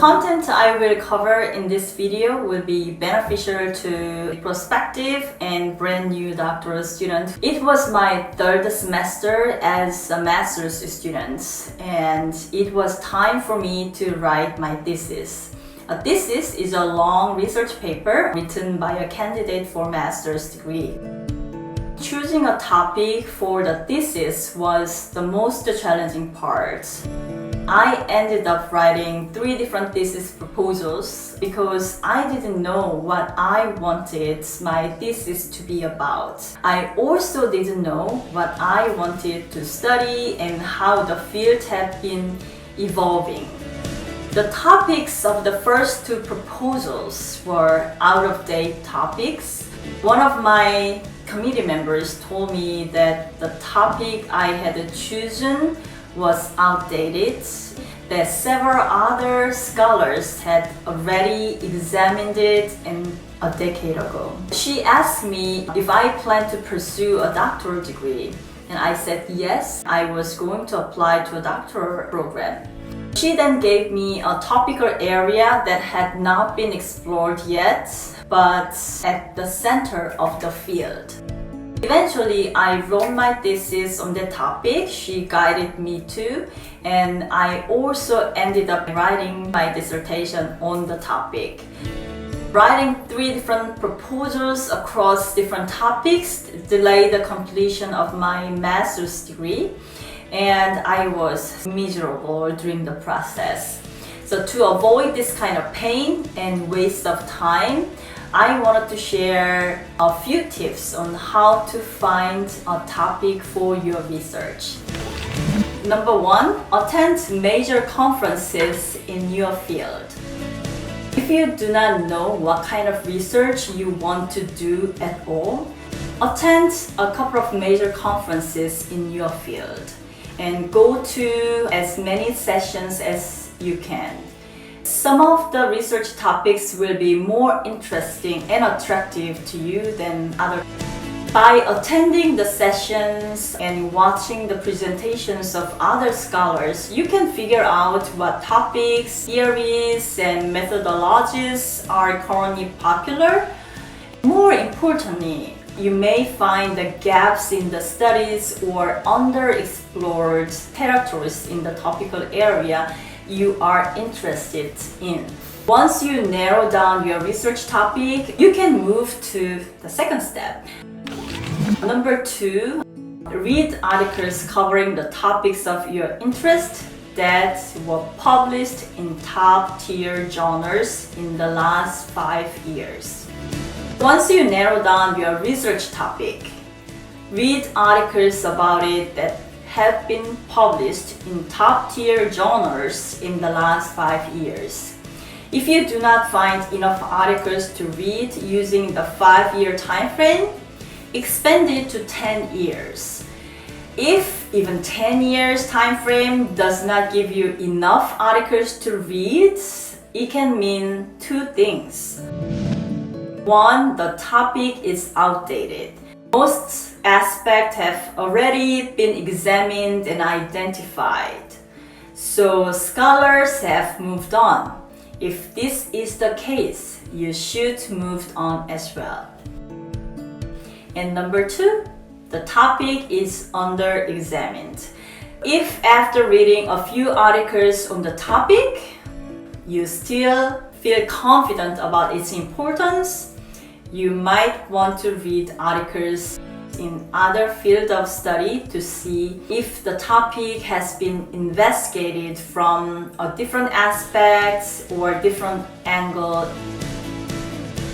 content I will cover in this video will be beneficial to prospective and brand new doctoral students. It was my third semester as a master's student, and it was time for me to write my thesis. A thesis is a long research paper written by a candidate for master's degree. Choosing a topic for the thesis was the most challenging part. I ended up writing 3 different thesis proposals because I didn't know what I wanted my thesis to be about. I also didn't know what I wanted to study and how the field had been evolving. The topics of the first 2 proposals were out-of-date topics. One of my committee members told me that the topic I had chosen was outdated, that several other scholars had already examined it a decade ago. She asked me if I planned to pursue a doctoral degree, and I said yes, I was going to apply to a doctoral program. She then gave me a topical area that had not been explored yet, but at the center of the field. Eventually, I wrote my thesis on that topic she guided me to, and I also ended up writing my dissertation on the topic. Writing 3 different proposals across different topics delayed the completion of my master's degree, and I was miserable during the process. So to avoid this kind of pain and waste of time, I wanted to share a few tips on how to find a topic for your research. Number 1, attend major conferences in your field. If you do not know what kind of research you want to do at all, attend a couple of major conferences in your field and go to as many sessions as you can. Some of the research topics will be more interesting and attractive to you than others. By attending the sessions and watching the presentations of other scholars, you can figure out what topics, theories, and methodologies are currently popular. More importantly, you may find the gaps in the studies or underexplored territories in the topical area you are interested in. Once you narrow down your research topic, you can move to the second step. Number 2, read articles covering the topics of your interest that were published in top-tier journals in the last 5 years. Once you narrow down your research topic, read articles about it that have been published in top-tier journals in the last 5 years. If you do not find enough articles to read using the 5-year time frame, expand it to 10 years. If even 10 years time frame does not give you enough articles to read, it can mean 2 things. 1, the topic is outdated. Most aspects have already been examined and identified, so scholars have moved on. If this is the case, you should move on as well. And number 2, the topic is under-examined. If after reading a few articles on the topic, you still feel confident about its importance, you might want to read articles in other fields of study to see if the topic has been investigated from a different aspects or different angle.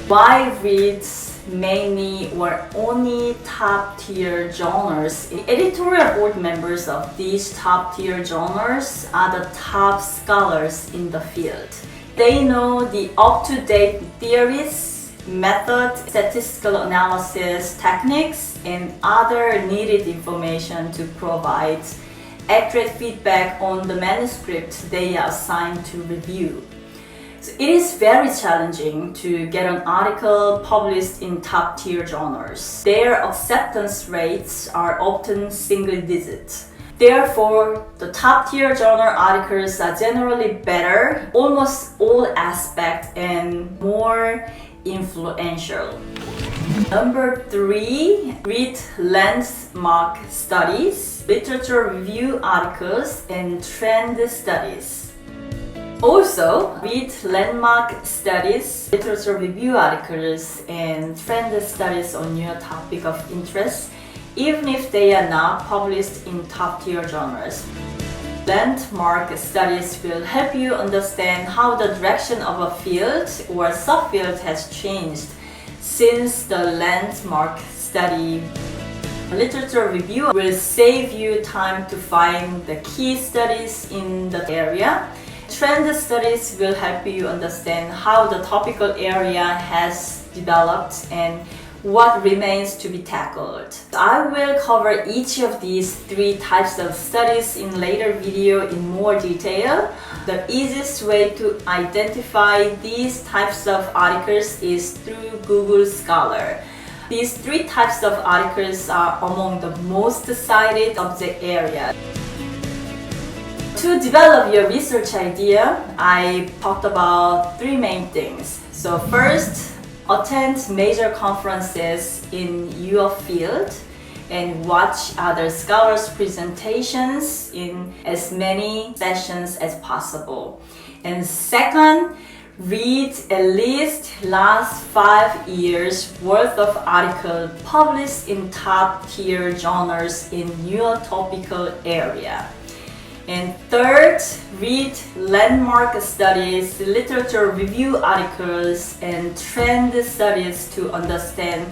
Why read mainly or only top-tier journals? Editorial board members of these top-tier journals are the top scholars in the field. They know the up-to-date theories, method, statistical analysis techniques, and other needed information to provide accurate feedback on the manuscript they are assigned to review. So it is very challenging to get an article published in top-tier journals. Their acceptance rates are often single digits. Therefore, the top tier journal articles are generally better, almost all aspects, and more influential. Number 3, read landmark studies, literature review articles, and trend studies. Also, read landmark studies, literature review articles, and trend studies on your topic of interest, even if they are not published in top-tier journals. Landmark studies will help you understand how the direction of a field or subfield has changed since the landmark study. Literature review will save you time to find the key studies in the area. Trend studies will help you understand how the topical area has developed and what remains to be tackled. I will cover each of these 3 types of studies in later video in more detail. The easiest way to identify these types of articles is through Google Scholar. These 3 types of articles are among the most cited subject areas. To develop your research idea, I talked about 3 main things. So first, attend major conferences in your field and watch other scholars' presentations in as many sessions as possible. And second, read at least last 5 years worth of articles published in top-tier journals in your topical area. And third, read landmark studies, literature review articles, and trend studies to understand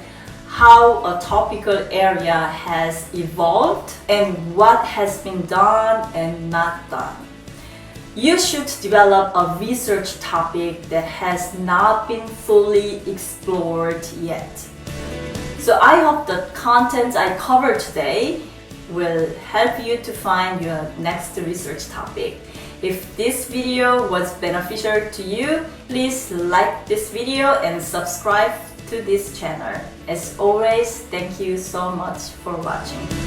how a topical area has evolved and what has been done and not done. You should develop a research topic that has not been fully explored yet. So I hope the content I covered today will help you to find your next research topic. If this video was beneficial to you, please like this video and subscribe to this channel. As always, thank you so much for watching.